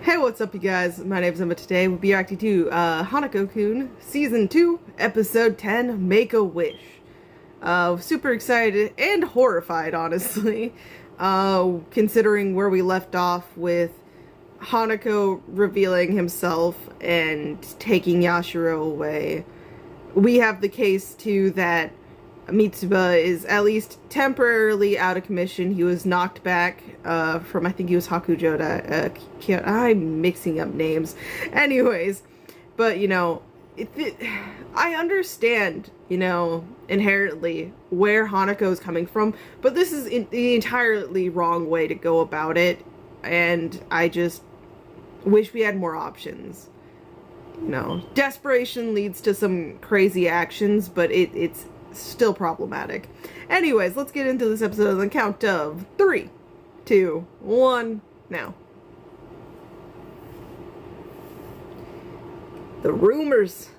Hey, what's up, you guys? My name's Emma. Today we'll be reacting to Hanako-kun Season 2, Episode 10, Make-A-Wish. Super excited and horrified, honestly, considering where we left off with Hanako revealing himself and taking Yashiro away. We have the case, too, that Mitsuba is at least temporarily out of commission. He was knocked back from, I think he was Hakujoda. I'm mixing up names. Anyways, but, you know, I understand, you know, inherently where Hanako is coming from, but this is the entirely wrong way to go about it, and I just wish we had more options. You know, desperation leads to some crazy actions, but it's still problematic. Anyways, let's get into this episode on the count of 3, 2, 1, now. The rumors.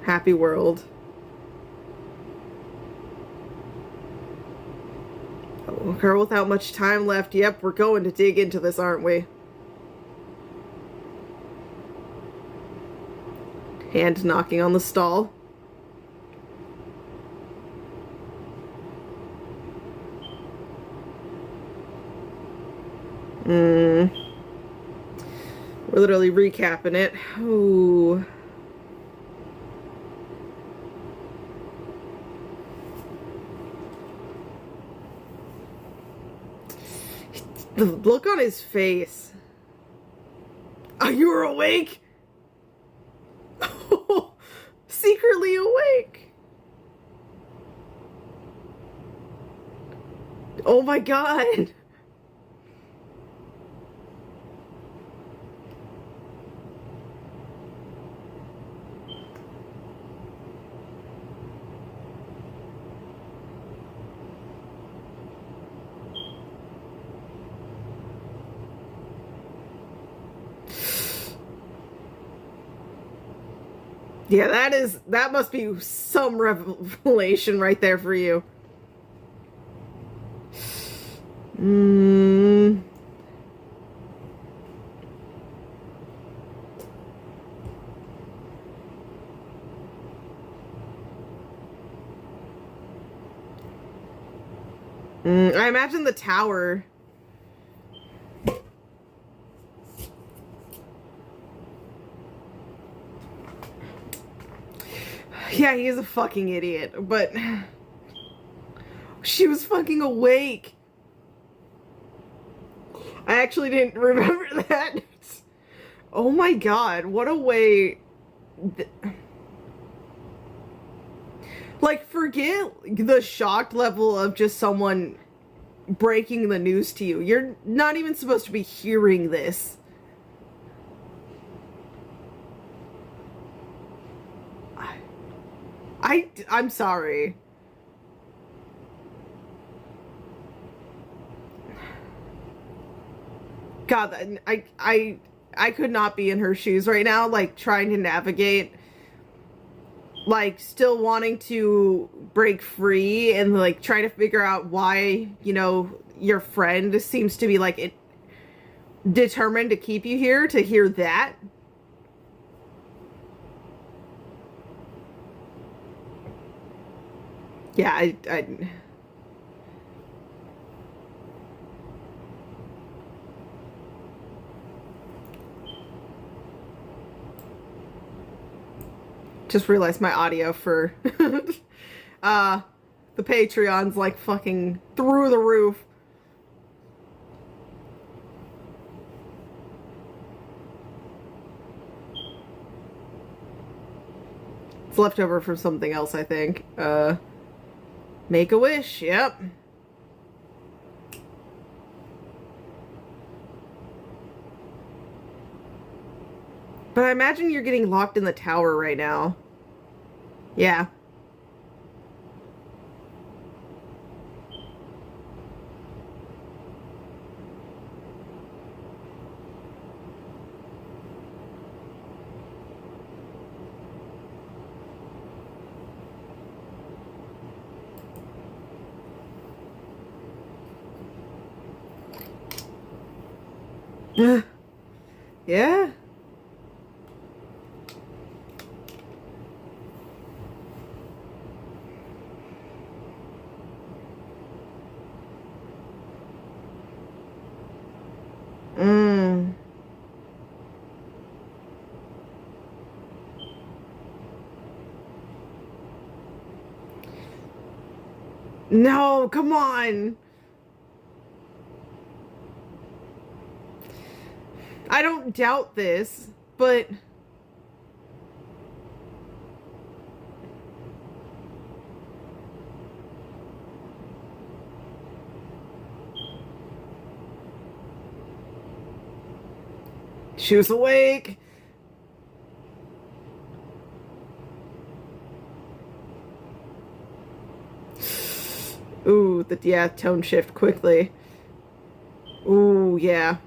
Happy world. Oh, girl, without much time left. Yep, we're going to dig into this, aren't we? Hand knocking on the stall. We're literally recapping it. Ooh. The look on his face. Oh, you were awake? Secretly awake. Oh my god. Yeah, that must be some revelation right there for you. I imagine the tower. Yeah, he is a fucking idiot, but she was fucking awake. I actually didn't remember that. Oh my god, what a way. Like, forget the shocked level of just someone breaking the news to you. You're not even supposed to be hearing this. I'm sorry. God, I could not be in her shoes right now, like, trying to navigate, like, still wanting to break free and, like, trying to figure out why, you know, your friend seems to be, like, determined to keep you here, to hear that. Yeah, I just realized my audio for the Patreon's like fucking through the roof. It's left over from something else, I think. Make-A-Wish, yep. But I imagine you're getting locked in the tower right now. Yeah. Yeah. Mm. No, come on. I don't doubt this, but she was awake. Ooh, yeah, tone shift quickly. Ooh, yeah.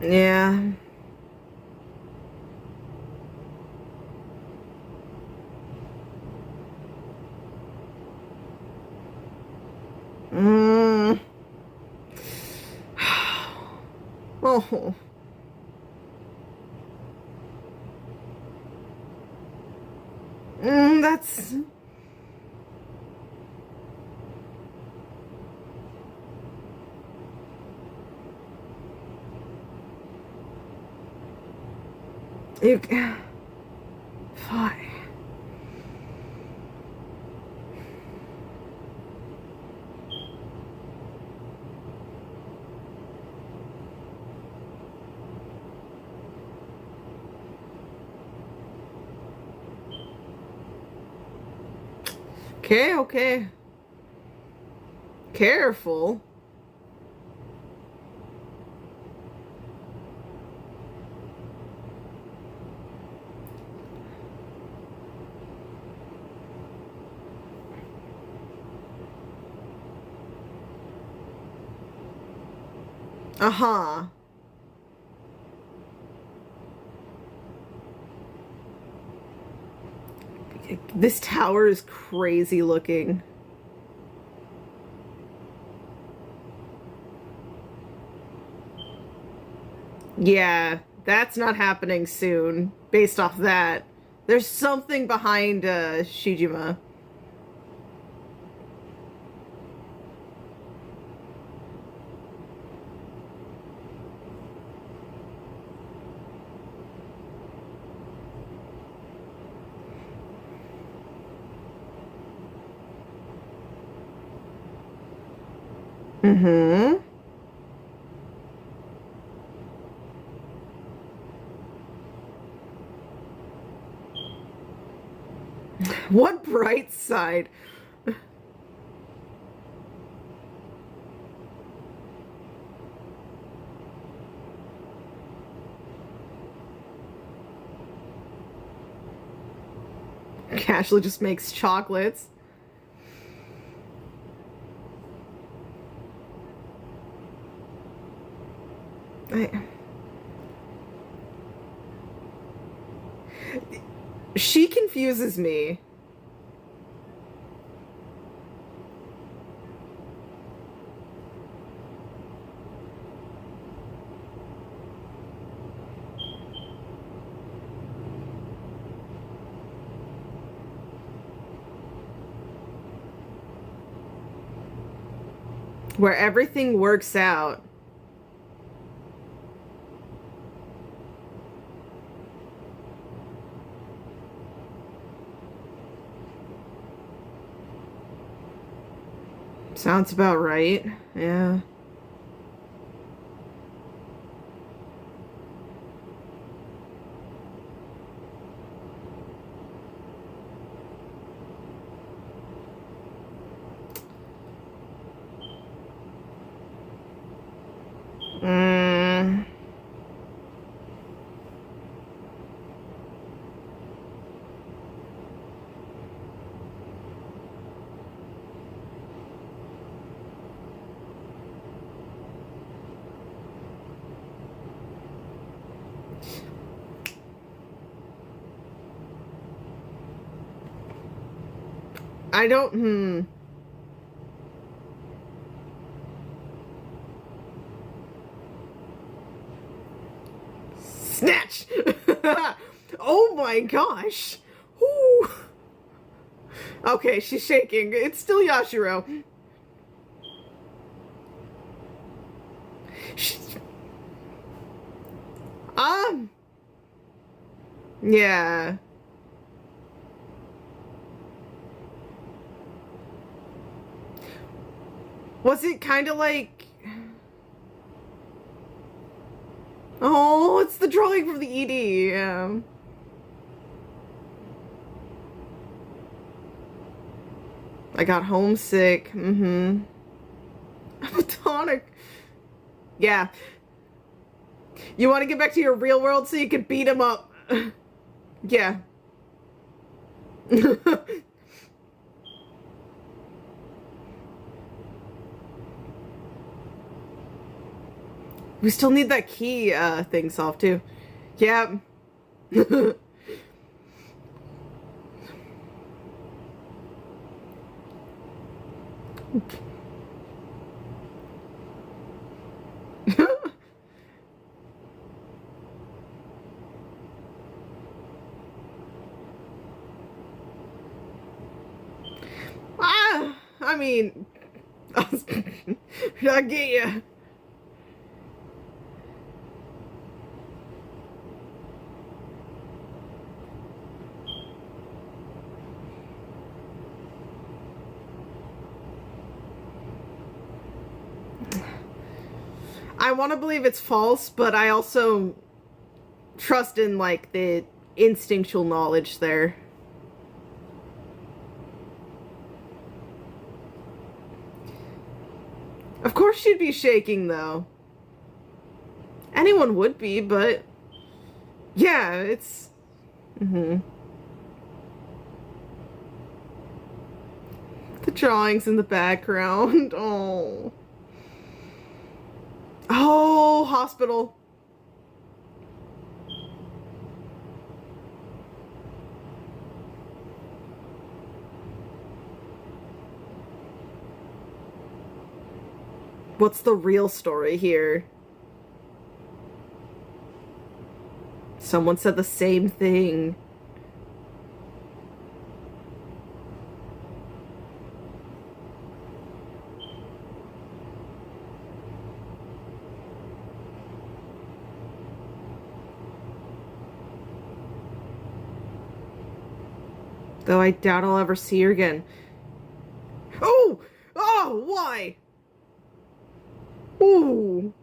Yeah. Mm. Oh. That's... You... Fine. Okay, okay. Careful. Uh-huh. This tower is crazy looking. Yeah, that's not happening soon, based off that. There's something behind Shijima. Mm-hmm. What bright side? Ashley just makes chocolates. I... She confuses me. Where everything works out. Sounds about right. Yeah. Mm. I don't, Snatch! Oh my gosh! Ooh. Okay, she's shaking. It's still Yashiro. She... Yeah. Was it kind of like... Oh, it's the drawing from the ED, yeah. I got homesick, I'm a tonic. Yeah. You want to get back to your real world so you can beat him up. Yeah. We still need that key thing solved too. Yeah. I mean, I get you. I want to believe it's false, but I also trust in, like, the instinctual knowledge there. Of course she'd be shaking, though. Anyone would be, but... Yeah, it's... The drawings in the background. Oh... Oh, hospital. What's the real story here? Someone said the same thing. Though I doubt I'll ever see her again. Oh! Oh, why? Ooh.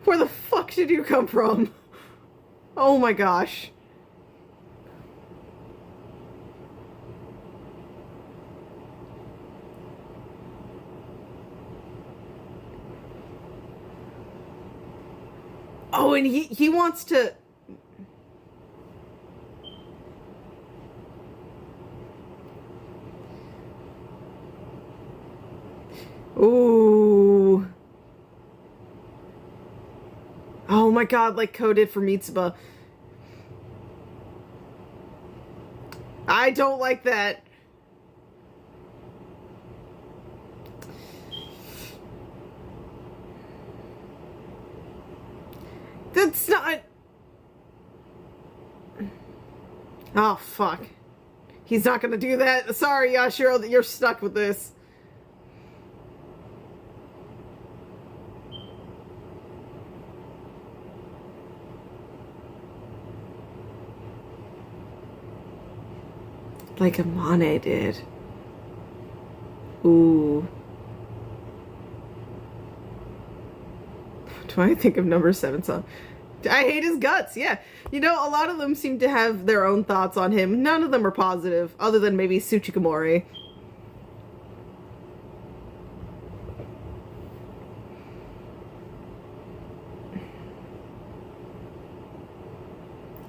Where the fuck did you come from? Oh my gosh. Oh, and he wants to... Ooh. Oh my god, like coded for Mitsuba. I don't like that. That's not... Oh, fuck. He's not gonna do that. Sorry, Yashiro, that you're stuck with this. Like Amane did. Ooh. Do I think of number 7 song? I hate his guts, yeah. You know, a lot of them seem to have their own thoughts on him. None of them are positive, other than maybe Tsuchikamori.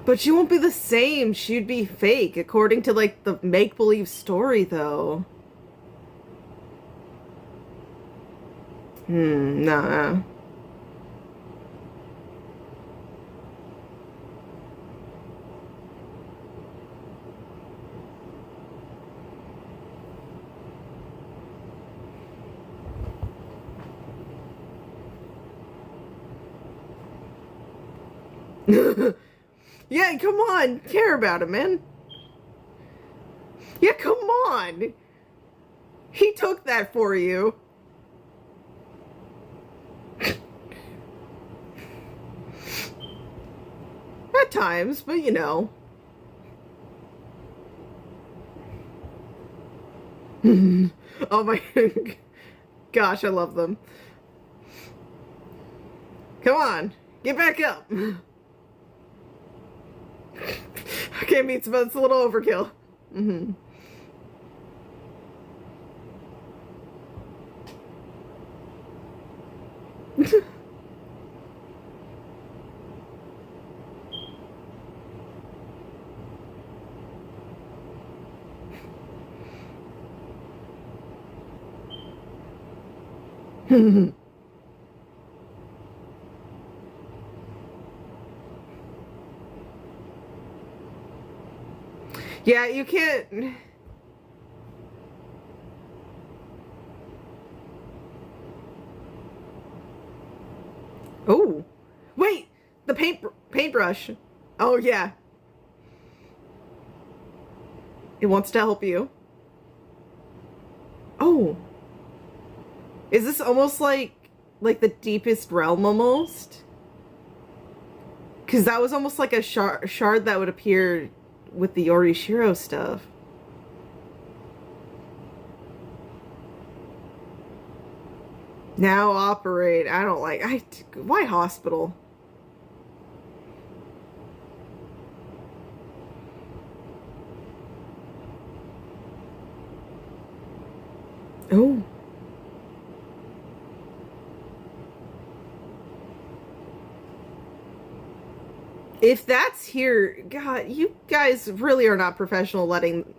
But she won't be the same. She'd be fake, according to, like, the make-believe story, though. Nah. Yeah, come on. Care about him, man. Yeah, come on. He took that for you. At times, but you know. Oh my gosh, I love them. Come on, get back up. Okay, meats, but it's a little overkill. Yeah, you can't. Oh, wait, the paintbrush. Oh yeah, it wants to help you. Oh, is this almost like the deepest realm almost? Because that was almost like a shard that would appear with the Orishiro stuff. Now operate. I don't like. Why hospital? Oh. If that's here, God, you guys really are not professional letting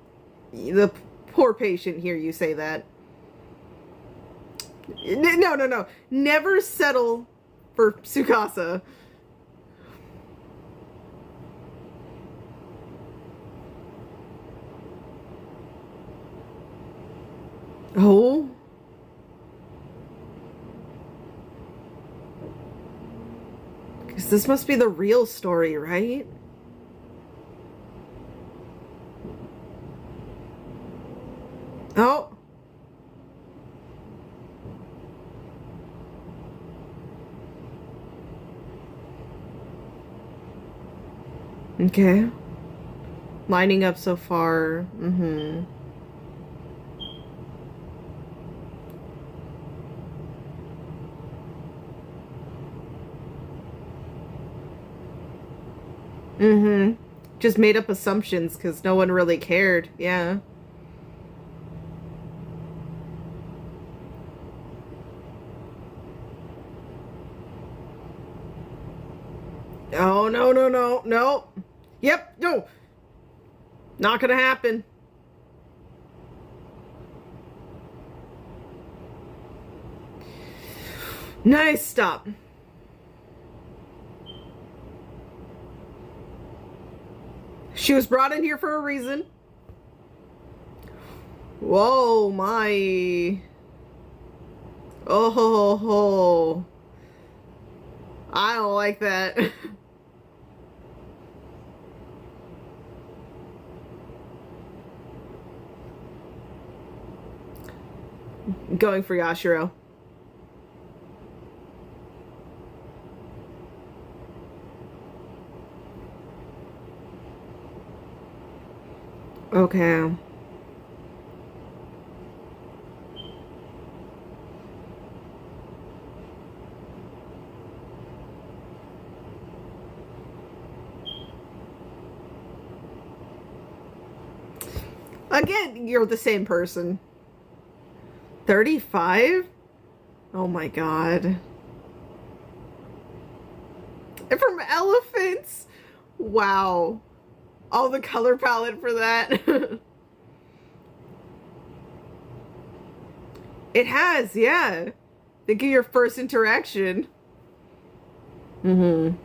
the poor patient hear you say that. No, no, no. Never settle for Tsukasa. Oh. Because this must be the real story, right? Oh. Okay. Lining up so far. Mm-hmm. Mm-hmm. Just made up assumptions because no one really cared. Yeah. Oh, no, no, no, no. Yep, no. Not gonna happen. Nice stop. She was brought in here for a reason. Whoa, my. Oh, ho, ho, ho. I don't like that. Going for Yashiro. Okay. Again, you're the same person. 35? Oh my god. And from elephants? Wow. All the color palette for that. It has, yeah. Think of your first interaction. Mm-hmm.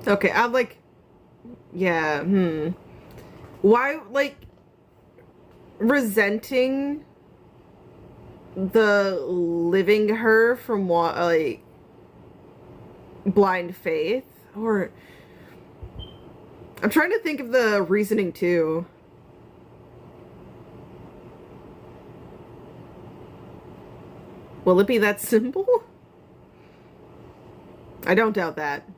Okay, I'm like, yeah, Why, like, resenting the living her from what, like, blind faith? Or, I'm trying to think of the reasoning too. Will it be that simple? I don't doubt that.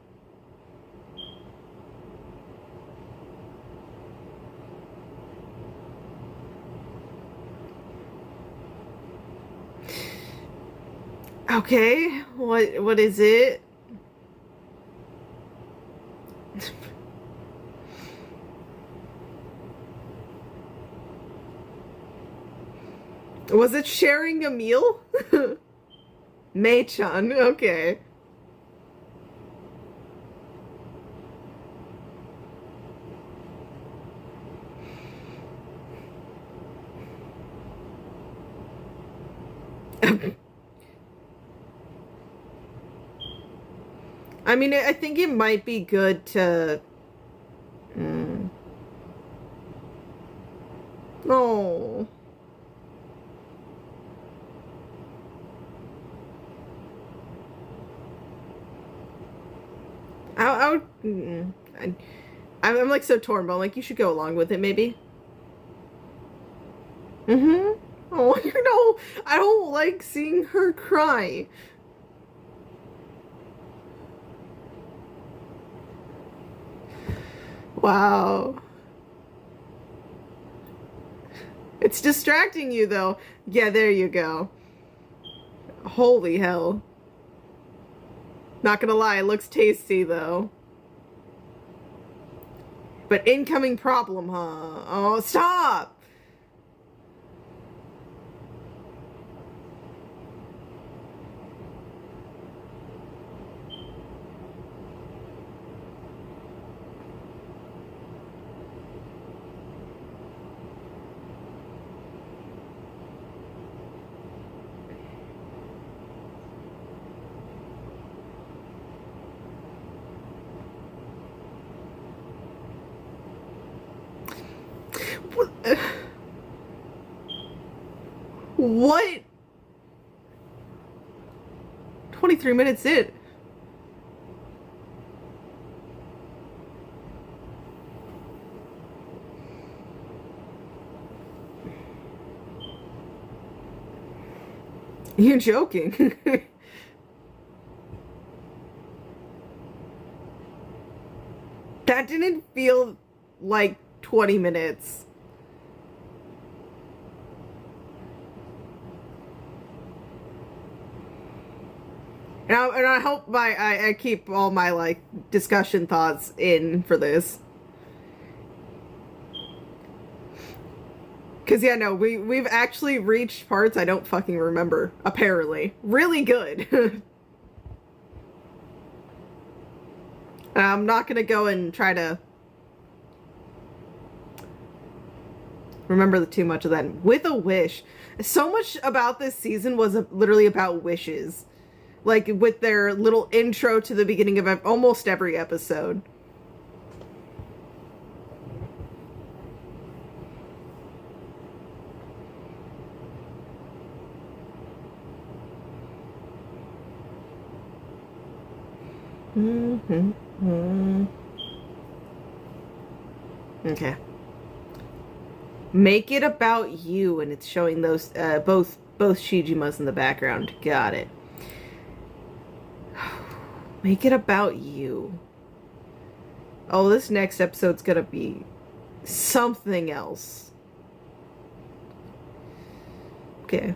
Okay, what is it? Was it sharing a meal? Mei-chan, okay. I mean, I think it might be good to... Oh. I'm like so torn, but I'm like, you should go along with it, maybe. Oh, you know, I don't like seeing her cry. Wow. It's distracting you, though. Yeah, there you go. Holy hell. Not gonna lie, it looks tasty, though. But incoming problem, huh? Oh, stop! What? 23 minutes in. You're joking. That didn't feel like 20 minutes. And I hope I keep all my, like, discussion thoughts in for this. Because, yeah, no, we've actually reached parts I don't fucking remember, apparently. Really good. I'm not gonna go and try to remember too much of that. With a wish. So much about this season was literally about wishes. Like, with their little intro to the beginning of almost every episode. Okay. Make it about you, and it's showing those both Shijimas in the background. Got it. Make it about you. Oh, this next episode's gonna be something else. Okay.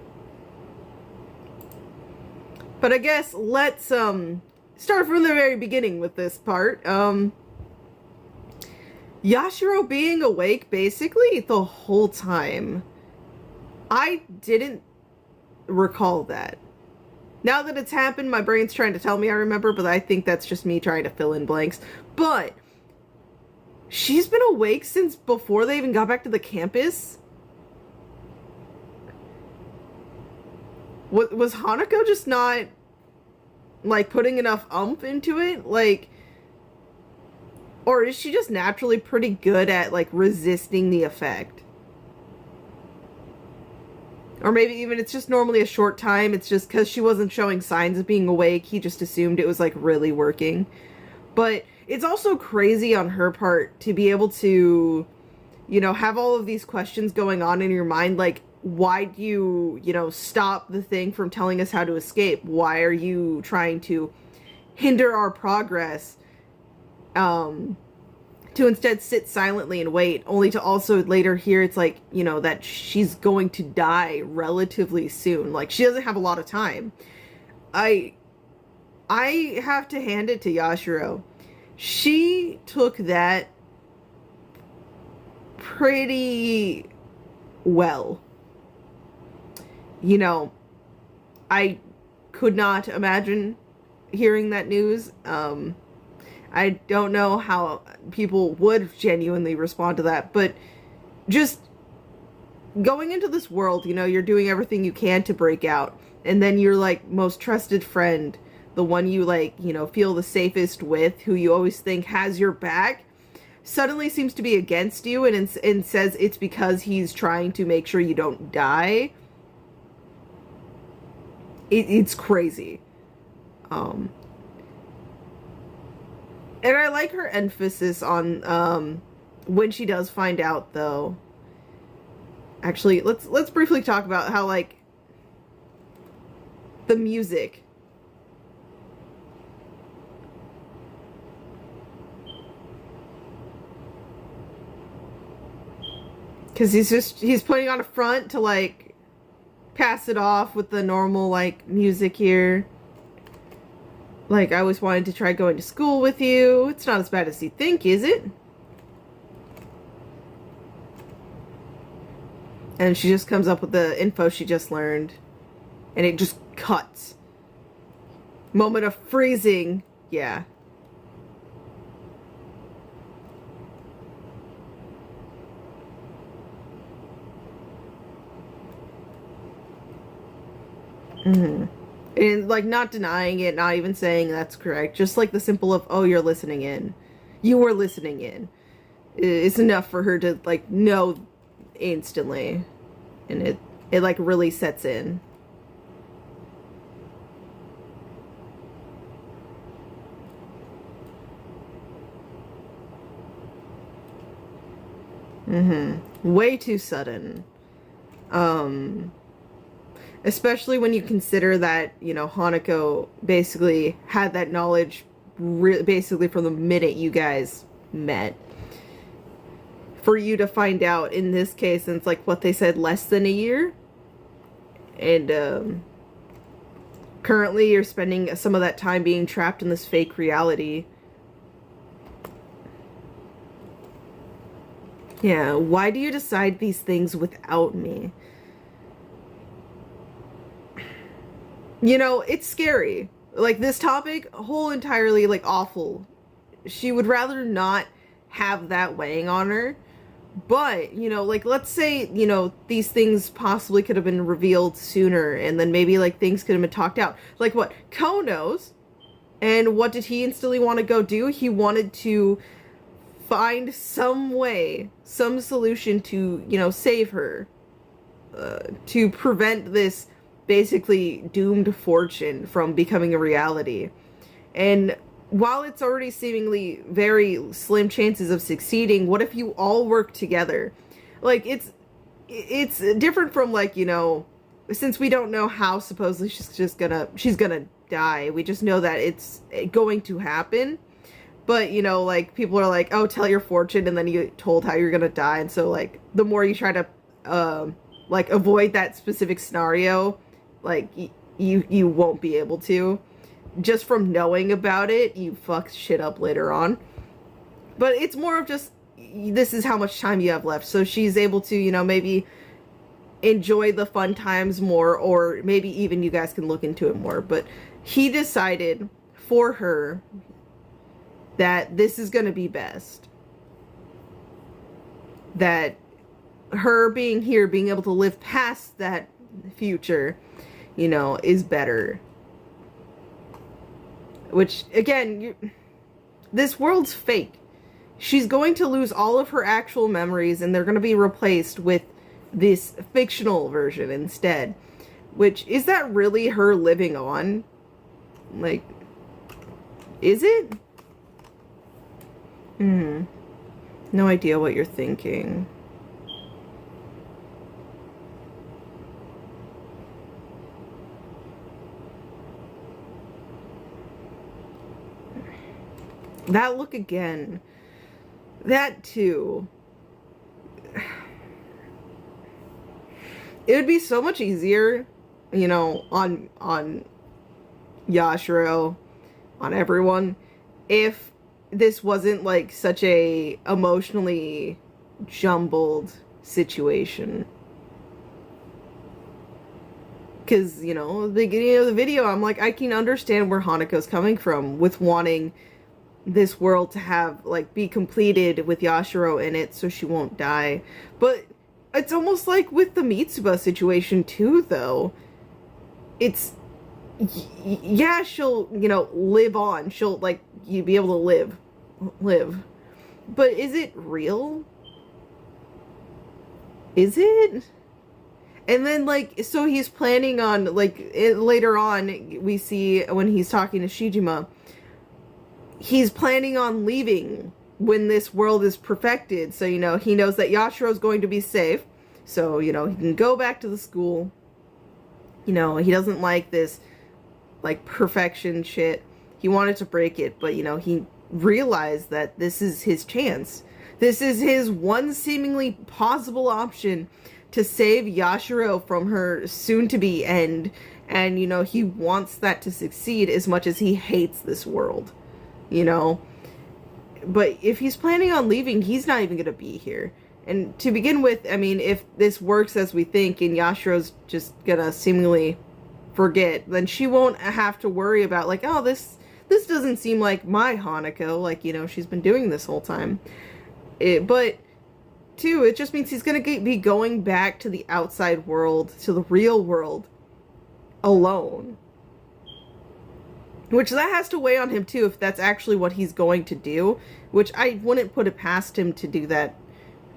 But I guess let's start from the very beginning with this part. Yashiro being awake basically the whole time. I didn't recall that. Now that it's happened, my brain's trying to tell me I remember, but I think that's just me trying to fill in blanks. But she's been awake since before they even got back to the campus? Was Hanako just not, like, putting enough oomph into it? Like, Or is she just naturally pretty good at, like, resisting the effect? Or maybe even it's just normally a short time. It's just because she wasn't showing signs of being awake. He just assumed it was, like, really working. But it's also crazy on her part to be able to, you know, have all of these questions going on in your mind. Like, why do you, you know, stop the thing from telling us how to escape? Why are you trying to hinder our progress? To instead sit silently and wait, only to also later hear it's like, you know, that she's going to die relatively soon. Like, she doesn't have a lot of time. I have to hand it to Yashiro. She took that pretty well. You know, I could not imagine hearing that news. I don't know how people would genuinely respond to that, but just going into this world, you know, you're doing everything you can to break out, and then your, like, most trusted friend, the one you, like, you know, feel the safest with, who you always think has your back, suddenly seems to be against you and says it's because he's trying to make sure you don't die. It's crazy. And I like her emphasis on when she does find out, though. Actually, let's briefly talk about how, like, the music. Because he's putting on a front to, like, pass it off with the normal, like, music here. Like, I always wanted to try going to school with you. It's not as bad as you think, is it? And she just comes up with the info she just learned. And it just cuts. Moment of freezing. Yeah. Mm-hmm. And, like, not denying it, not even saying that's correct. Just, like, the simple of, oh, you're listening in. You were listening in. It's enough for her to, like, know instantly. And it like, really sets in. Way too sudden. Especially when you consider that, you know, Hanako basically had that knowledge basically from the minute you guys met. For you to find out in this case, and it's like what they said, less than a year. And currently you're spending some of that time being trapped in this fake reality. Yeah, why do you decide these things without me? You know, it's scary. Like, this topic, whole entirely, like, awful. She would rather not have that weighing on her. But, you know, like, let's say, you know, these things possibly could have been revealed sooner, and then maybe, like, things could have been talked out. Like, what? Ko knows. And what did he instantly want to go do? He wanted to find some way, some solution to, you know, save her. To prevent this basically doomed fortune from becoming a reality. And while it's already seemingly very slim chances of succeeding, what if you all work together? Like, it's different from, like, you know, since we don't know how supposedly she's gonna die. We just know that it's going to happen. But, you know, like, people are like, oh, tell your fortune, and then you get told how you're gonna die. And so, like, the more you try to like, avoid that specific scenario, like, you won't be able to. Just from knowing about it, you fuck shit up later on. But it's more of just, this is how much time you have left. So she's able to, you know, maybe enjoy the fun times more, or maybe even you guys can look into it more. But he decided for her that this is going to be best. That her being here, being able to live past that future, you know, is better. Which, again, this world's fake. she's going to lose all of her actual memories, and they're going to be replaced with this fictional version instead. Which, is that really her living on? Like, is it? No idea what you're thinking. That look again. That too. It would be so much easier, you know, on Yashiro, on everyone, if this wasn't like such a emotionally jumbled situation. Because, you know, the beginning of the video, I'm like, I can understand where Hanako's coming from with wanting this world to have, like, be completed with Yashiro in it so she won't die. But it's almost like with the Mitsuba situation too, though. It's, yeah, she'll, you know, live on. She'll, like, you be able to live. But is it real? Is it? And then, like, so he's planning on, like, later on, we see when he's talking to Shijima, he's planning on leaving when this world is perfected. So, you know, he knows that Yashiro's going to be safe. So, you know, he can go back to the school. You know, he doesn't like this, like, perfection shit. He wanted to break it, but, you know, he realized that this is his chance. This is his one seemingly possible option to save Yashiro from her soon-to-be end. And, you know, he wants that to succeed as much as he hates this world. You know? But if he's planning on leaving, he's not even going to be here. And to begin with, I mean, if this works as we think and Yashiro's just going to seemingly forget, then she won't have to worry about, like, oh, this doesn't seem like my Hanako. Like, you know, she's been doing this whole time. But, too, it just means he's going to be going back to the outside world, to the real world, alone. Which, that has to weigh on him, too, if that's actually what he's going to do. Which, I wouldn't put it past him to do that,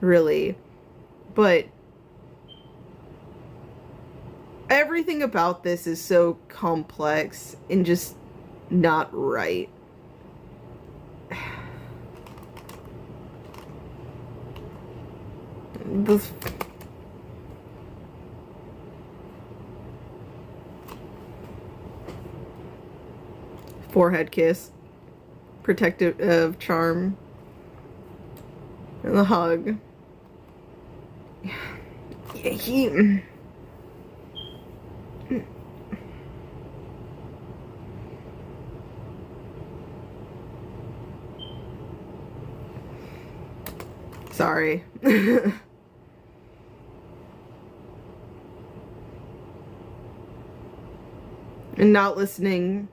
really. But everything about this is so complex and just not right. This forehead kiss, protective charm, and the hug. Yeah, he. Sorry. And not listening.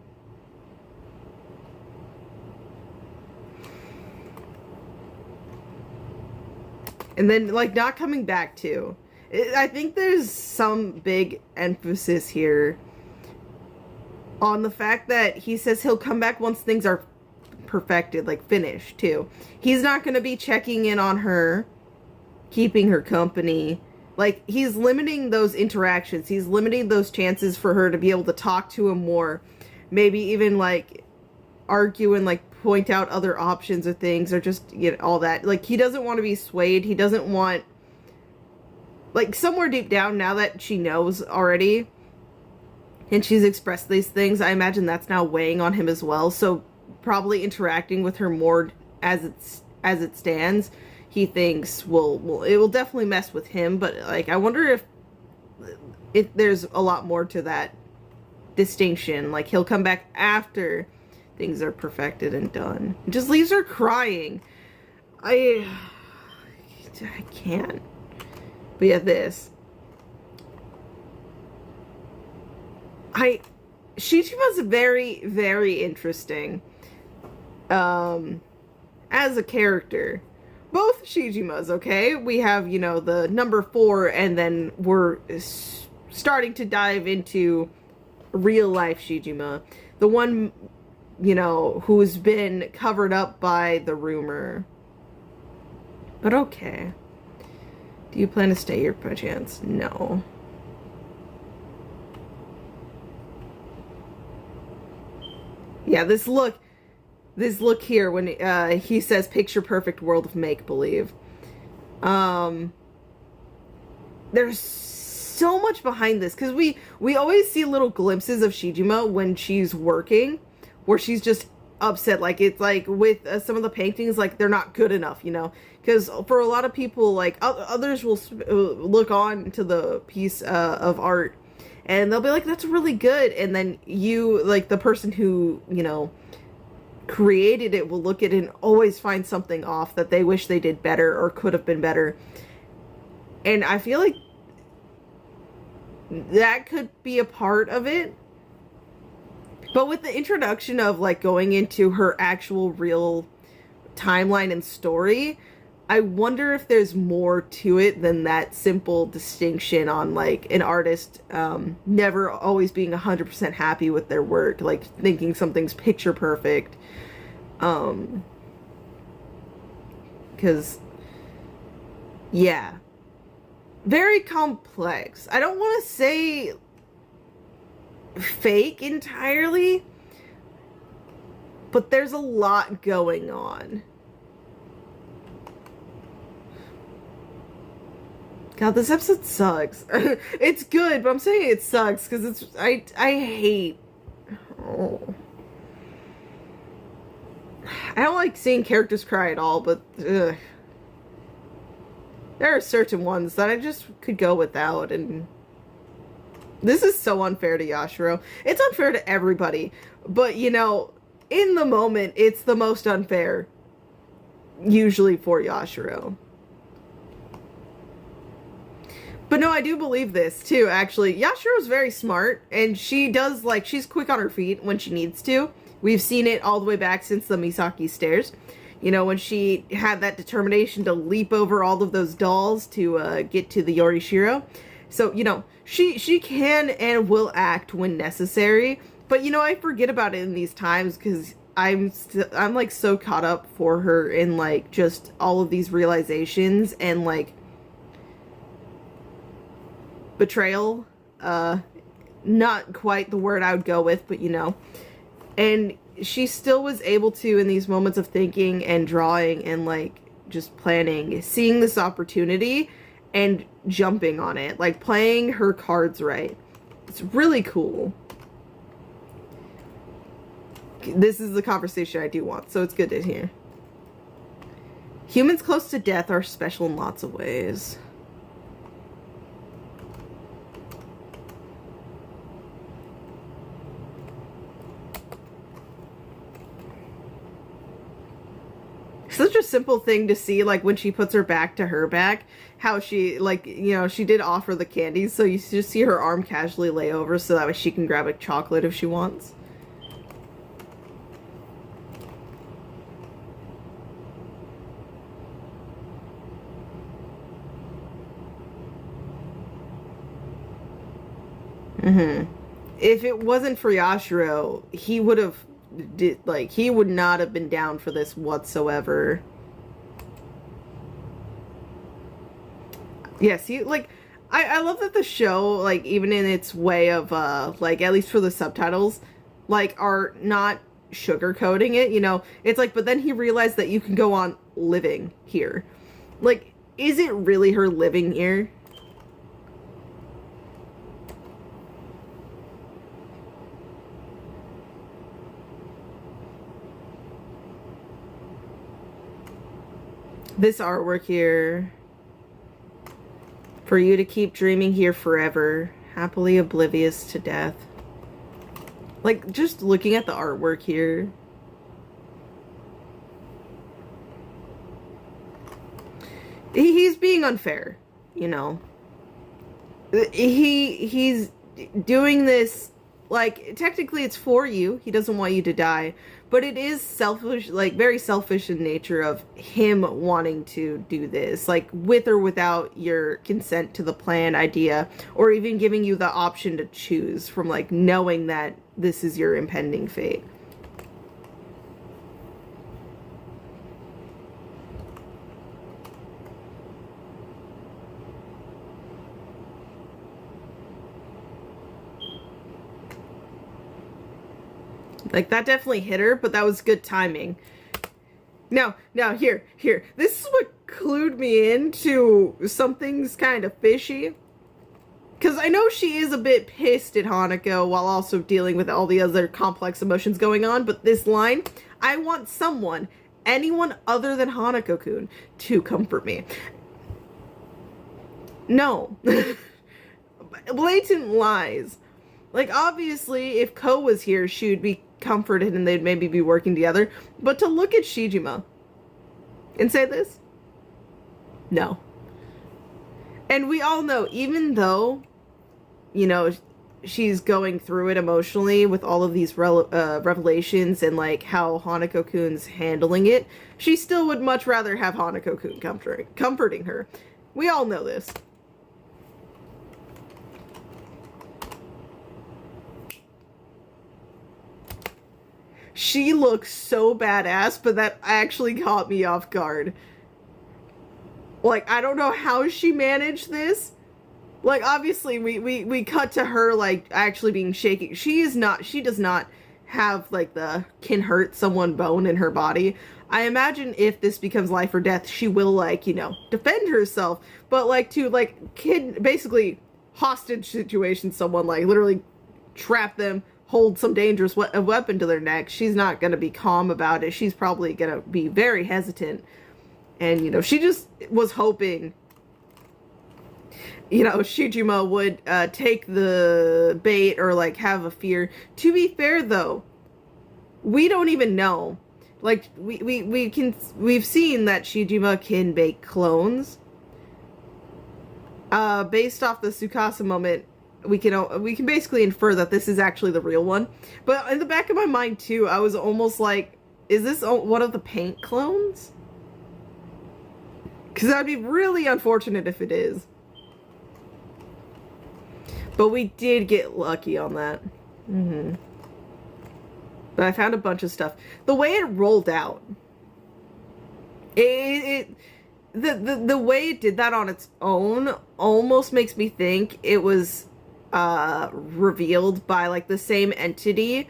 And then, like, not coming back, too. I think there's some big emphasis here on the fact that he says he'll come back once things are perfected, like, finished, too. He's not going to be checking in on her, keeping her company. Like, he's limiting those interactions. He's limiting those chances for her to be able to talk to him more. Maybe even, like, argue and, like, point out other options or things, or just, you know, all that. Like, he doesn't want to be swayed. He doesn't want, like, somewhere deep down, now that she knows already, and she's expressed these things, I imagine that's now weighing on him as well. So, probably interacting with her more as it stands, he thinks it will definitely mess with him. But, like, I wonder if there's a lot more to that distinction. Like, he'll come back after things are perfected and done. It just leaves her crying. I can't. But yeah, this. Shichima's very, very interesting. As a character. Both Shijimas, okay? We have, you know, the number 4, and then we're starting to dive into real life Shijima. The one, you know, who's been covered up by the rumor. But okay. Do you plan to stay here by chance? No. Yeah, this look here when he says picture perfect world of make-believe. There's so much behind this, because we always see little glimpses of Shijima when she's working, where she's just upset, like it's like with some of the paintings, like they're not good enough, you know, because for a lot of people, like others will look on to the piece of art and they'll be like, that's really good, and then you, like the person who, you know, created it, will look at it and always find something off that they wish they did better or could have been better. And I feel like that could be a part of it. But with the introduction of like going into her actual real timeline and story, I wonder if there's more to it than that simple distinction on like an artist never always being 100% happy with their work, like thinking something's picture perfect. Because, yeah. Very complex. I don't want to say fake entirely, but there's a lot going on. God, this episode sucks. It's good, but I'm saying it sucks because it's I hate. Oh. I don't like seeing characters cry at all, but ugh. There are certain ones that I just could go without, and this is so unfair to Yashiro. It's unfair to everybody, but you know, in the moment, it's the most unfair, usually for Yashiro. But no, I do believe this too, actually. Yashiro's very smart, and she does, like, she's quick on her feet when she needs to. We've seen it all the way back since the Misaki stairs. You know, when she had that determination to leap over all of those dolls to get to the Yorishiro. So, you know, she can and will act when necessary. But, you know, I forget about it in these times because I'm like so caught up for her in like just all of these realizations and like betrayal. Not quite the word I would go with, but you know. And she still was able to, in these moments of thinking and drawing and like just planning, seeing this opportunity and jumping on it, like playing her cards right. It's really cool. This is the conversation I do want, so it's good to hear. Humans close to death are special in lots of ways. Such a simple thing to see, like when she puts her back to her back, how she, like, you know, she did offer the candies, so you just see her arm casually lay over so that way she can grab a chocolate if she wants. If it wasn't for Yashiro, he would have he would not have been down for this whatsoever. Yes, I love that the show, like, even in its way of like, at least for the subtitles, like, are not sugarcoating it, you know. It's like, but then he realized that you can go on living here. Like, is it really her living here? This artwork here. For you to keep dreaming here forever, happily oblivious to death. Like, just looking at the artwork here. He's being unfair, you know. He's doing this, like, technically it's for you. He doesn't want you to die. But it is selfish, like, very selfish in nature of him wanting to do this. Like, with or without your consent to the plan idea. Or even giving you the option to choose from, like, knowing that this is your impending fate. Like, that definitely hit her, but that was good timing. Now, here. This is what clued me into something's kind of fishy. Because I know she is a bit pissed at Hanako while also dealing with all the other complex emotions going on, but this line, I want someone, anyone other than Hanako-kun, to comfort me. No. Blatant lies. Like, obviously, if Ko was here, she would be comforted and they'd maybe be working together. But to look at Shijima and say this? No. And we all know, even though, you know, she's going through it emotionally with all of these revelations and, like, how Hanako-kun's handling it, she still would much rather have Hanako-kun comforting her. We all know this. She looks so badass, but that actually caught me off guard. Like, I don't know how she managed this. Like, obviously, we cut to her, like, actually being shaky. She does not have, like, the can hurt someone bone in her body. I imagine if this becomes life or death, she will, like, you know, defend herself. But, like, to, like, basically hostage situation someone, like, literally trap them, hold some dangerous weapon to their neck, she's not gonna be calm about it. She's probably gonna be very hesitant. And, you know, she just was hoping, you know, Shijima would take the bait or, like, have a fear. To be fair, though, we don't even know. Like, we've seen that Shijima can make clones. Based off the Tsukasa moment, we can basically infer that this is actually the real one. But in the back of my mind, too, I was almost like, is this one of the paint clones? Because that'd be really unfortunate if it is. But we did get lucky on that. But I found a bunch of stuff. The way it rolled out, the way it did that on its own almost makes me think it was revealed by, like, the same entity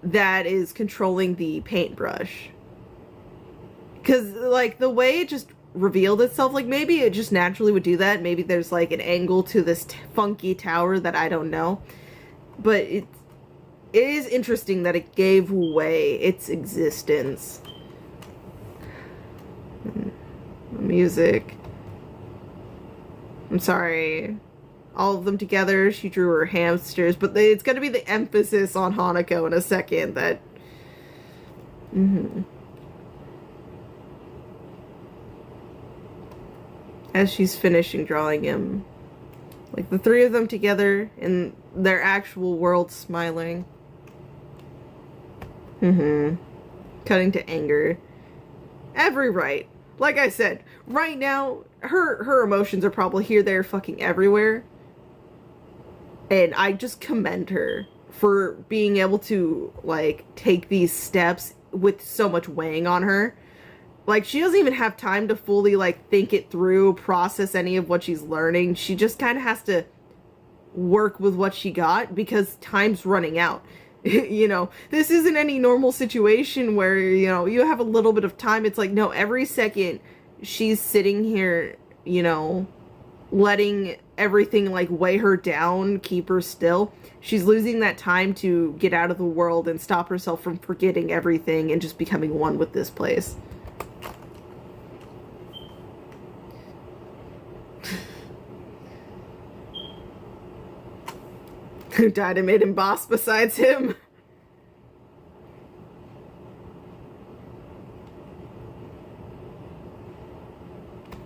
that is controlling the paintbrush. Because, like, the way it just revealed itself, like, maybe it just naturally would do that. Maybe there's, like, an angle to this funky tower that I don't know. But it is interesting that it gave away its existence. Music. I'm sorry. All of them together, she drew her hamsters, but it's going to be the emphasis on Hanako in a second that... As she's finishing drawing him. Like, the three of them together in their actual world smiling. Cutting to anger. Every right. Like I said, right now, her emotions are probably here, there, fucking everywhere. And I just commend her for being able to, like, take these steps with so much weighing on her. Like, she doesn't even have time to fully, like, think it through, process any of what she's learning. She just kind of has to work with what she got because time's running out. You know, this isn't any normal situation where, you know, you have a little bit of time. It's like, no, every second she's sitting here, you know, letting everything, like, weigh her down, keep her still. She's losing that time to get out of the world and stop herself from forgetting everything and just becoming one with this place. Who died and made him boss besides him?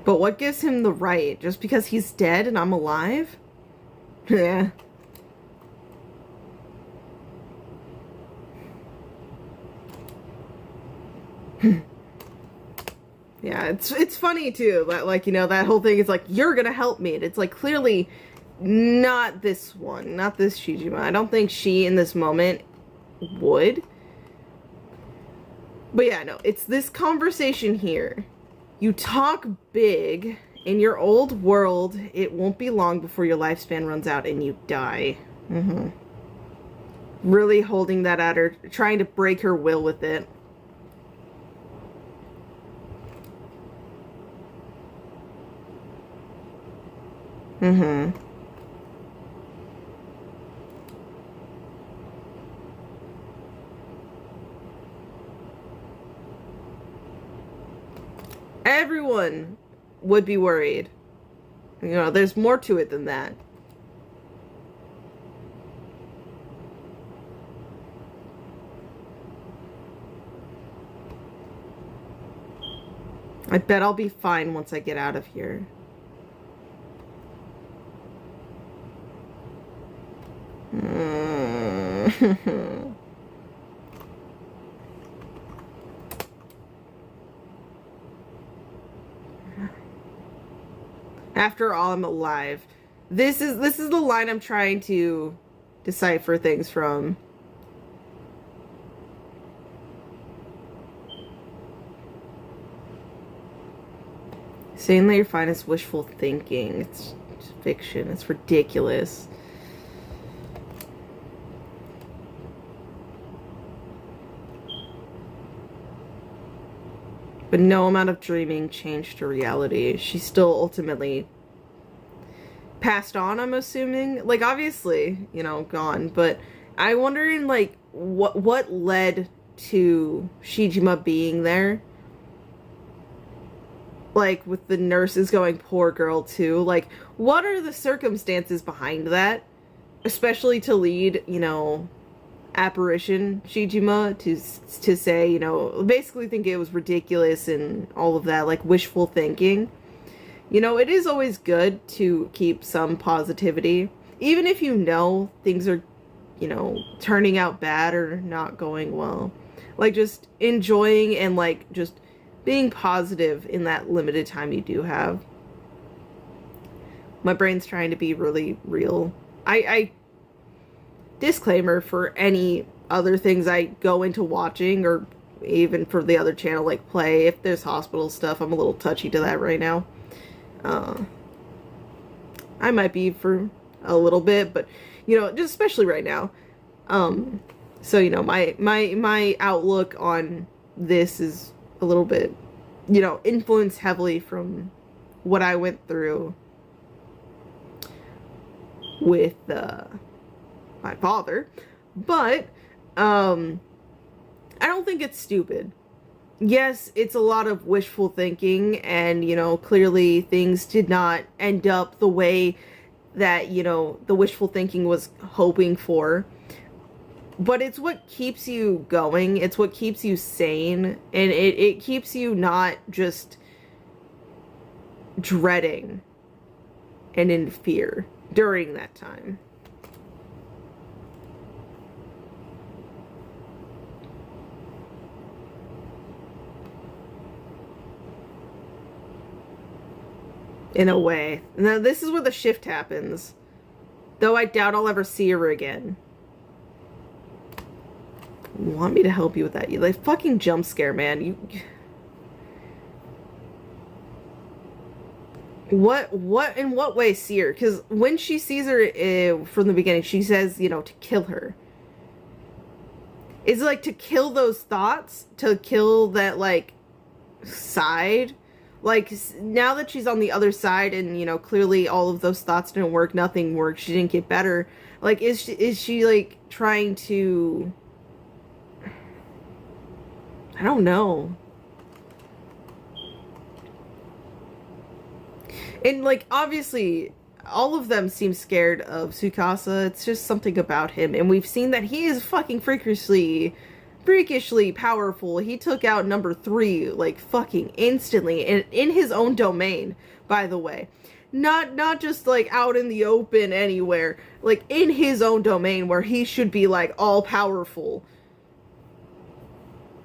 But what gives him the right? Just because he's dead and I'm alive? Yeah. Yeah, it's funny too, that, like, you know, that whole thing is like, you're gonna help me. And it's like, clearly not this one, not this Shijima. I don't think she in this moment would. But yeah, no, it's this conversation here. You talk big. In your old world, it won't be long before your lifespan runs out and you die. really holding that at her, trying to break her will with it. Mm-hmm. Everyone would be worried. You know, there's more to it than that. I bet I'll be fine once I get out of here. After all, I'm alive. This is the line I'm trying to decipher things from. Saying that you're fine is wishful thinking. It's fiction. It's ridiculous. But no amount of dreaming changed her reality. She still ultimately passed on, I'm assuming. Like, obviously, you know, gone. But I'm wondering, like, what led to Shijima being there? Like, with the nurses going, poor girl, too. Like, what are the circumstances behind that? Especially to lead, you know, apparition Shijima to say, you know, basically think it was ridiculous and all of that, like, wishful thinking. You know, it is always good to keep some positivity. Even if you know things are, you know, turning out bad or not going well. Like, just enjoying and, like, just being positive in that limited time you do have. My brain's trying to be really real. I disclaimer for any other things I go into watching, or even for the other channel, like Play, if there's hospital stuff, I'm a little touchy to that right now. I might be for a little bit, but, you know, just especially right now. So, you know, my outlook on this is a little bit, you know, influenced heavily from what I went through with my father. But I don't think it's stupid. Yes, it's a lot of wishful thinking, and, you know, clearly things did not end up the way that, you know, the wishful thinking was hoping for. But it's what keeps you going. It's what keeps you sane. And it keeps you not just dreading and in fear during that time. In a way. Now, this is where the shift happens. Though I doubt I'll ever see her again. You want me to help you with that? You like fucking jump scare, man. You. What in what way see her? Because when she sees her from the beginning, she says, you know, to kill her. Is it like to kill those thoughts? To kill that, like, side? Like, now that she's on the other side and, you know, clearly all of those thoughts didn't work, nothing worked, she didn't get better. Like, is she like, trying to... I don't know. And, like, obviously, all of them seem scared of Tsukasa. It's just something about him. And we've seen that he is fucking freakishly powerful. He took out number 3, like, fucking instantly. And in his own domain, by the way. Not just, like, out in the open anywhere. Like, in his own domain where he should be, like, all-powerful.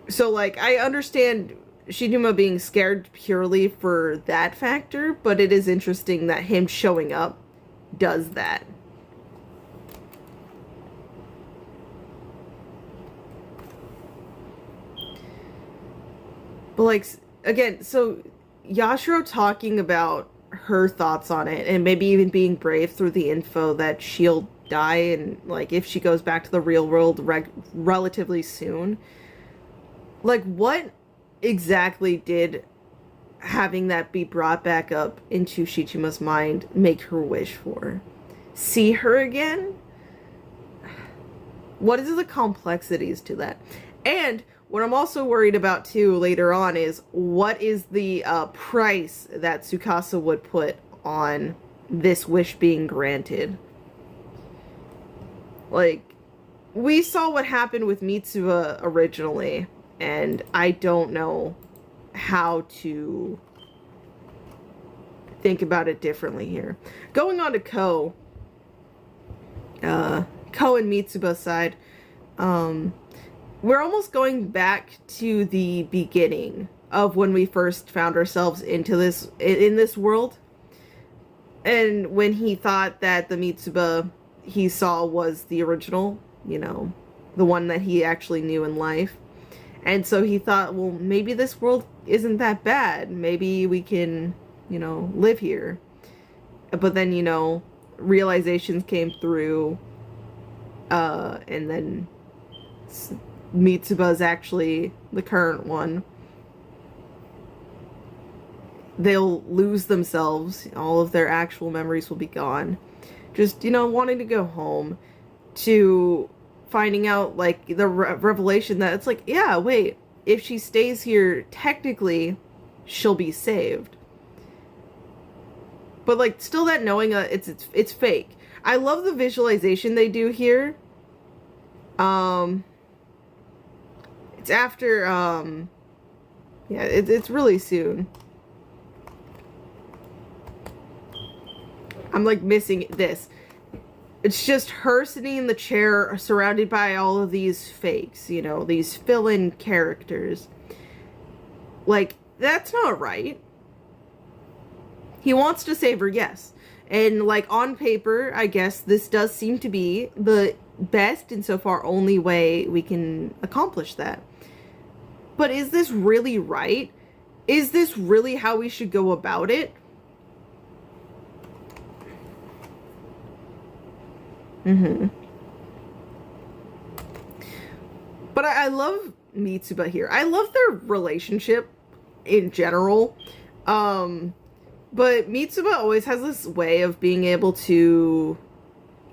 So, like, I understand Shijima being scared purely for that factor, but it is interesting that him showing up does that. But, like, again, so Yashiro talking about her thoughts on it, and maybe even being brave through the info that S..2. die, and like if she goes back to the real world relatively soon. Like, what exactly did having that be brought back up into Shichima's mind make her wish for? See her again? What is the complexities to that? And what I'm also worried about too later on is what is the price that Tsukasa would put on this wish being granted. Like, we saw what happened with Mitsuba originally, and I don't know how to think about it differently here. Going on to Ko and Mitsuba's side, we're almost going back to the beginning of when we first found ourselves in this world. And when he thought that the Mitsuba he saw was the original, you know, the one that he actually knew in life. And so he thought, well, maybe this world isn't that bad. Maybe we can, you know, live here. But then, you know, realizations came through, and then Mitsuba's actually the current one. They'll lose themselves. All of their actual memories will be gone. Just, you know, wanting to go home, to finding out, like, the revelation that it's like, yeah, wait, if she stays here, technically, she'll be saved. But, like, still that knowing it's fake. I love the visualization they do here. It's after, yeah, it's really soon. I'm, like, missing this. It's just her sitting in the chair surrounded by all of these fakes, you know, these fill-in characters. Like, that's not right. He wants to save her, yes. And, like, on paper, I guess this does seem to be the best and so far only way we can accomplish that. But is this really right? Is this really how we should go about it? But I love Mitsuba here. I love their relationship in general. But Mitsuba always has this way of being able to,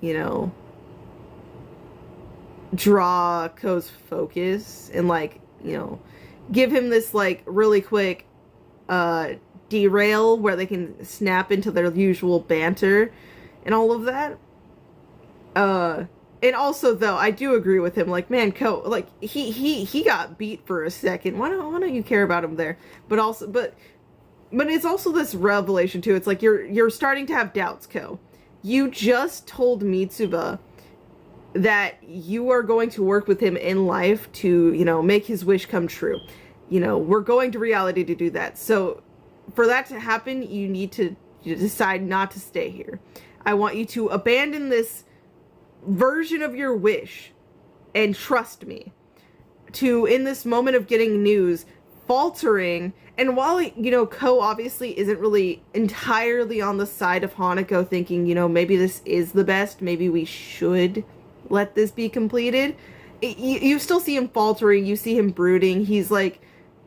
you know, draw Ko's focus and, like, you know, give him this, like, really quick derail where they can snap into their usual banter and all of that. And also, though, I do agree with him. Like, man, Ko, like, he got beat for a second. Why don't you care about him there? But also, but it's also this revelation too. It's like you're starting to have doubts, Ko. You just told Mitsuba that you are going to work with him in life to, you know, make his wish come true. You know, we're going to reality to do that. So for that to happen, you need to decide not to stay here. I want you to abandon this version of your wish and trust me. To, in this moment of getting news, faltering, and while, you know, Ko obviously isn't really entirely on the side of Hanako, thinking, you know, maybe this is the best, maybe we should let this be completed, you still see him faltering, you see him brooding. He's like,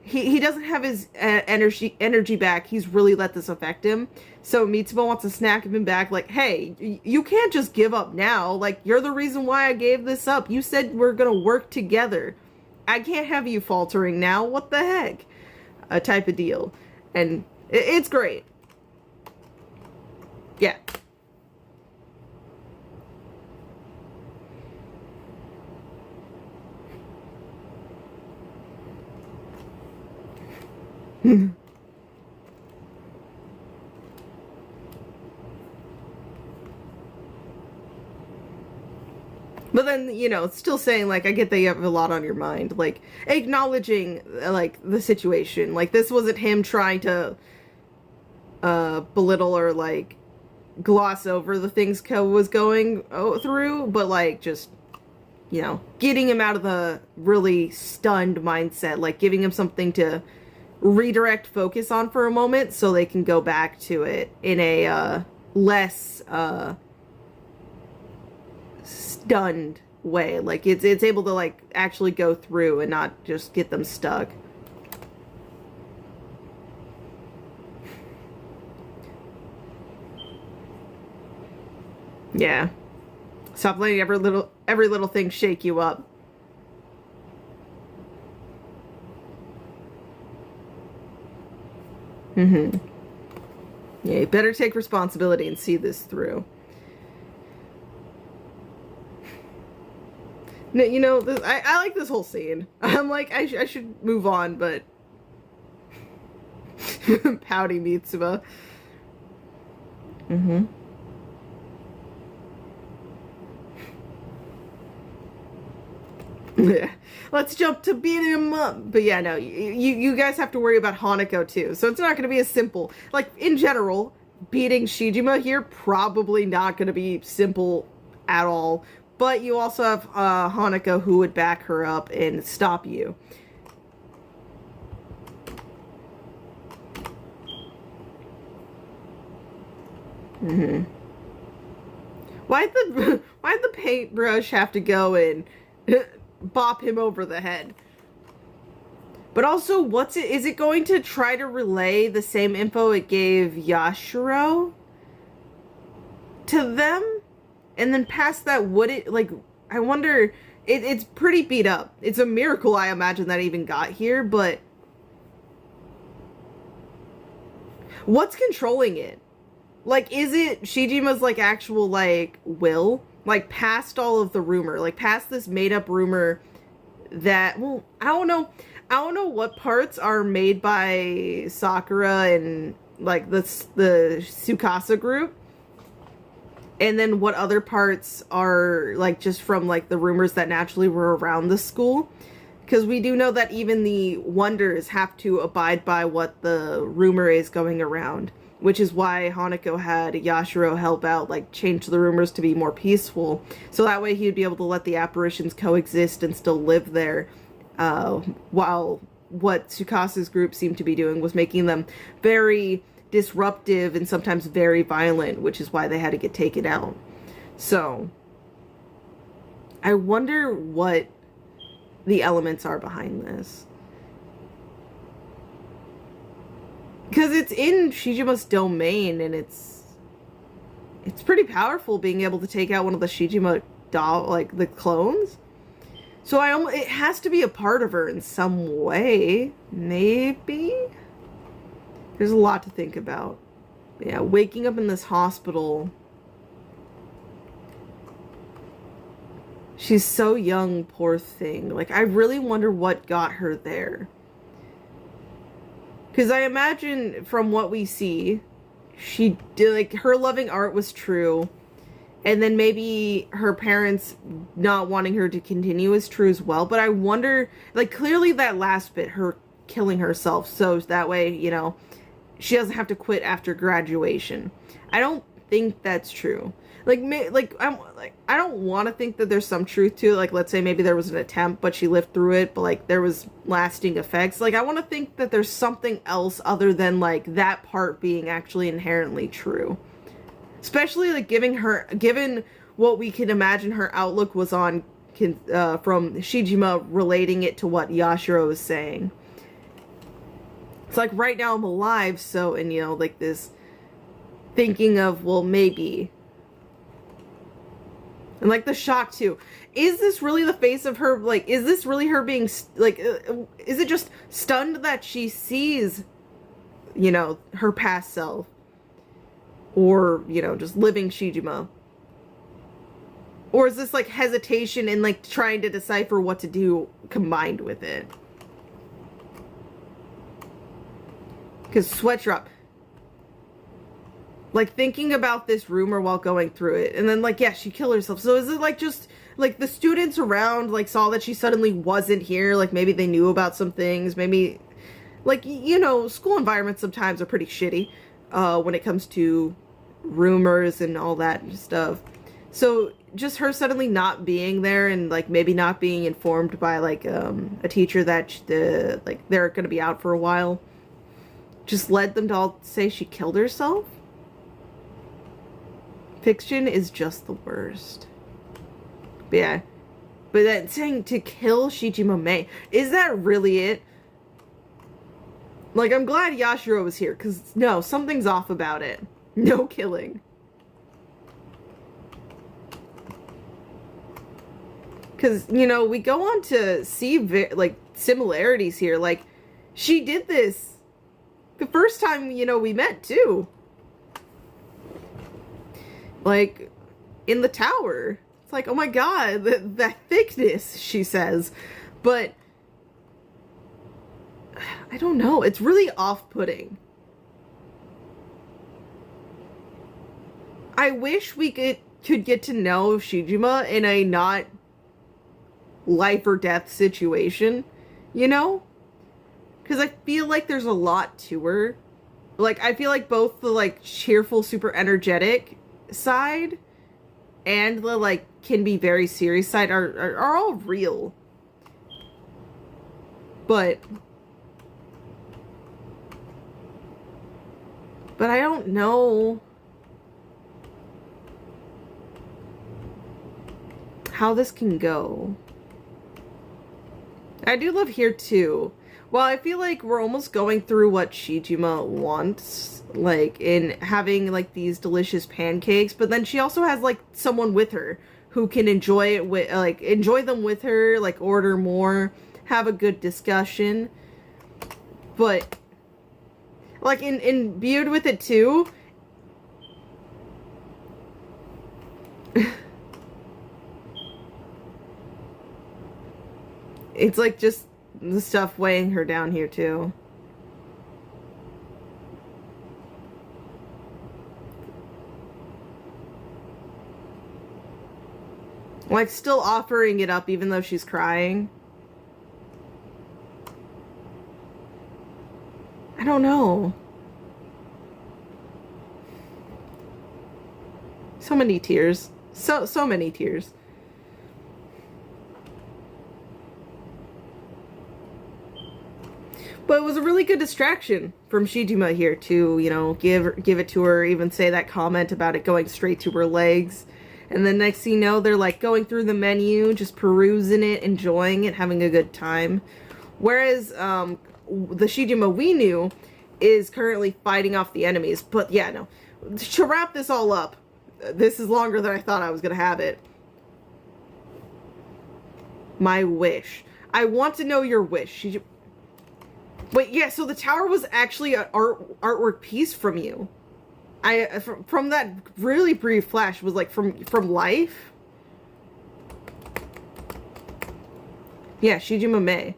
he doesn't have his energy back. He's really let this affect him. So Mitsuba wants to snap him back, like, hey, you can't just give up now. Like, you're the reason why I gave this up. You said we're gonna work together. I can't have you faltering now. What the heck? A type of deal. And it's great. Yeah. But then, you know, still saying, like, I get that you have a lot on your mind. Like, acknowledging, like, the situation. Like, this wasn't him trying to belittle or, like, gloss over the things Ko was going through. But, like, just, you know, getting him out of the really stunned mindset. Like, giving him something to redirect focus on for a moment so they can go back to it in a less stunned way. Like it's able to like actually go through and not just get them stuck. Yeah. Stop letting every little thing shake you up. Mm-hmm. Yeah, you better take responsibility and see this through. No, you know, I like this whole scene. I'm like, I should move on, but... Pouty Mitsuba. Mm-hmm. Yeah. Let's jump to beat him up. But yeah, no, you guys have to worry about Hanako too. So it's not going to be as simple. Like, in general, beating Shijima here, probably not going to be simple at all. But you also have Hanako who would back her up and stop you. Mm-hmm. Why'd the paintbrush have to go and bop him over the head? But also, is it going to try to relay the same info it gave Yashiro to them? And then past that, would it, like, I wonder, it's pretty beat up. It's a miracle, I imagine, that it even got here, but what's controlling it? Like, is it Shijima's, like, actual, like, will? Like, past all of the rumor, like, past this made-up rumor that, well, I don't know what parts are made by Sakura and, like, the Tsukasa group. And then what other parts are, like, just from, like, the rumors that naturally were around the school. Because we do know that even the Wonders have to abide by what the rumor is going around. Which is why Hanako had Yashiro help out, like, change the rumors to be more peaceful. So that way he would be able to let the apparitions coexist and still live there. While what Tsukasa's group seemed to be doing was making them very disruptive and sometimes very violent, which is why they had to get taken out. So, I wonder what the elements are behind this. Because it's in Shijima's domain, and it's pretty powerful being able to take out one of the Shijima doll, like, the clones. So it has to be a part of her in some way. Maybe? There's a lot to think about. Yeah, waking up in this hospital. She's so young, poor thing. Like, I really wonder what got her there. Because I imagine from what we see, she did, like, her loving art was true. And then maybe her parents not wanting her to continue is true as well. But I wonder, like, clearly that last bit, her killing herself, so that way, you know, she doesn't have to quit after graduation. I don't think that's true. I don't want to think that there's some truth to it. Like, let's say maybe there was an attempt, but she lived through it, but, like, there was lasting effects. Like, I want to think that there's something else other than, like, that part being actually inherently true. Especially, like, given what we can imagine her outlook was on, from Shijima relating it to what Yashiro was saying. It's like, right now I'm alive, so, and, you know, like, this thinking of, well, maybe. And, like, the shock, too. Is this really the face of her, like, is this really her being, like, is it just stunned that she sees, you know, her past self? Or, you know, just living Shijima? Or is this, like, hesitation and, like, trying to decipher what to do combined with it? Because Sweatdrop, like, thinking about this rumor while going through it, and then, like, yeah, she killed herself. So is it, like, just, like, the students around, like, saw that she suddenly wasn't here? Like, maybe they knew about some things. Maybe, like, you know, school environments sometimes are pretty shitty when it comes to rumors and all that stuff. So just her suddenly not being there and, like, maybe not being informed by, like, a teacher that like, they're going to be out for a while, just led them to all say she killed herself? Fiction is just the worst. Yeah. But then saying to kill Shijima Mei, is that really it? Like, I'm glad Yashiro was here, because, no, something's off about it. No killing. Because, you know, we go on to see, like, similarities here. Like, she did this the first time, you know, we met, too. Like, in the tower. It's like, oh my god, that thickness, she says. But I don't know. It's really off-putting. I wish we could get to know Shijima in a not life or death situation, you know? Because I feel like there's a lot to her. Like, I feel like both the, like, cheerful, super energetic side and the, like, can be very serious side are all real. But I don't know how this can go. I do love here too. Well, I feel like we're almost going through what Shijima wants, like in having like these delicious pancakes, but then she also has like someone with her who can enjoy it with, like, enjoy them with her, like order more, have a good discussion. But like in imbued with it too, it's like just the stuff weighing her down here too. Like still offering it up even though she's crying. I don't know. So many tears. So many tears. But it was a really good distraction from Shijima here to, you know, give it to her, even say that comment about it going straight to her legs. And then next thing you know, they're like going through the menu, just perusing it, enjoying it, having a good time. Whereas the Shijima we knew is currently fighting off the enemies. But yeah, no. To wrap this all up, this is longer than I thought I was going to have it. My wish. I want to know your wish. Wait, yeah, so the tower was actually an artwork piece from you. From that really brief flash, was like from life? Yeah, Shijima Mei.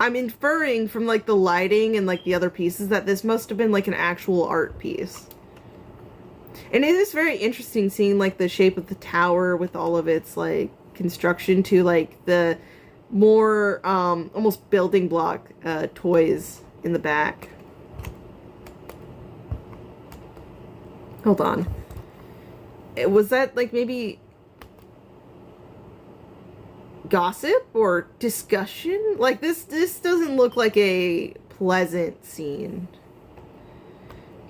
I'm inferring from like the lighting and like the other pieces that this must have been like an actual art piece. And it is very interesting seeing like the shape of the tower with all of its like construction to like the more almost building block toys in the back. Hold on. Was that like maybe gossip or discussion? Like this doesn't look like a pleasant scene.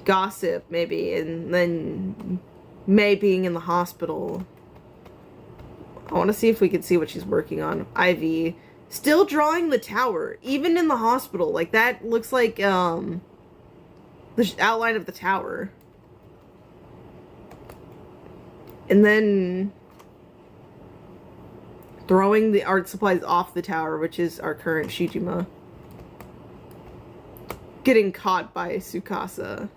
Gossip maybe, and then Mei being in the hospital. I want to see if we can see what she's working on. Ivy still drawing the tower even in the hospital. Like that looks like the outline of the tower. And then throwing the art supplies off the tower, which is our current Shijima. Getting caught by Tsukasa.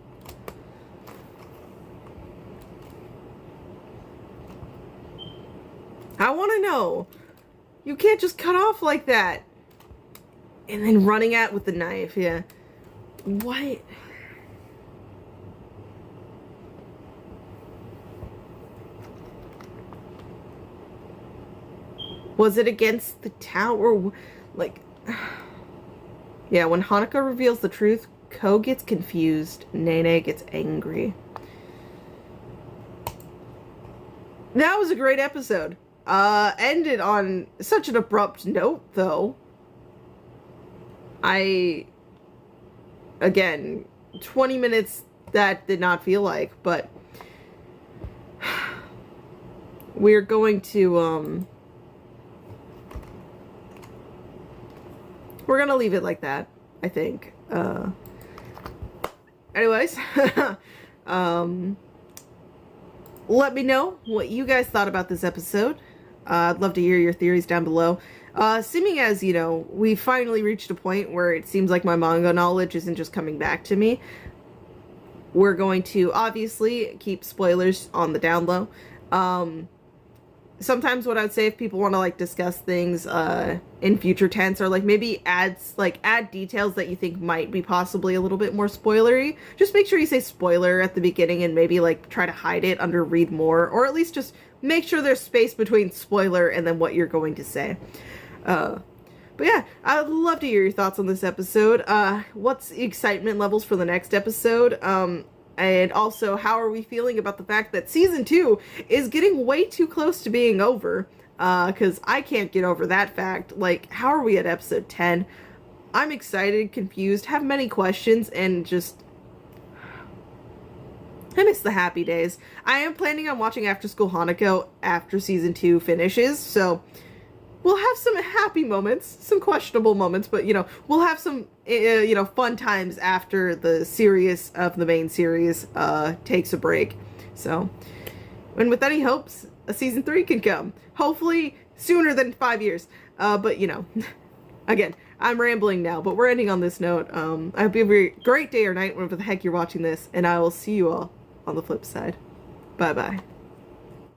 I want to know. You can't just cut off like that. And then running at with the knife, yeah. What? Was it against the tower? Like, yeah, when Hanako reveals the truth, Ko gets confused. Nene gets angry. That was a great episode. Ended on such an abrupt note, though. Again, 20 minutes that did not feel like, but we're going to, we're gonna leave it like that, I think. Anyways, let me know what you guys thought about this episode. I'd love to hear your theories down below. Seeming as, you know, we finally reached a point where it seems like my manga knowledge isn't just coming back to me, we're going to obviously keep spoilers on the down low. Sometimes what I'd say if people want to like discuss things in future tense, or like maybe add details that you think might be possibly a little bit more spoilery, just make sure you say spoiler at the beginning and maybe like try to hide it under read more, or at least just make sure there's space between spoiler and then what you're going to say. But yeah, I'd love to hear your thoughts on this episode. What's excitement levels for the next episode? And also, how are we feeling about the fact that Season 2 is getting way too close to being over? Because I can't get over that fact. Like, how are we at episode 10? I'm excited, confused, have many questions, and just... I miss the happy days. I am planning on watching After School Hanako after Season 2 finishes, so... we'll have some happy moments, some questionable moments, but, you know, we'll have some, you know, fun times after the main series takes a break. So, and with any hopes, a Season 3 can come. Hopefully sooner than 5 years. But, you know, again, I'm rambling now, but we're ending on this note. I hope you have a great day or night, whenever the heck you're watching this, and I will see you all on the flip side. Bye-bye.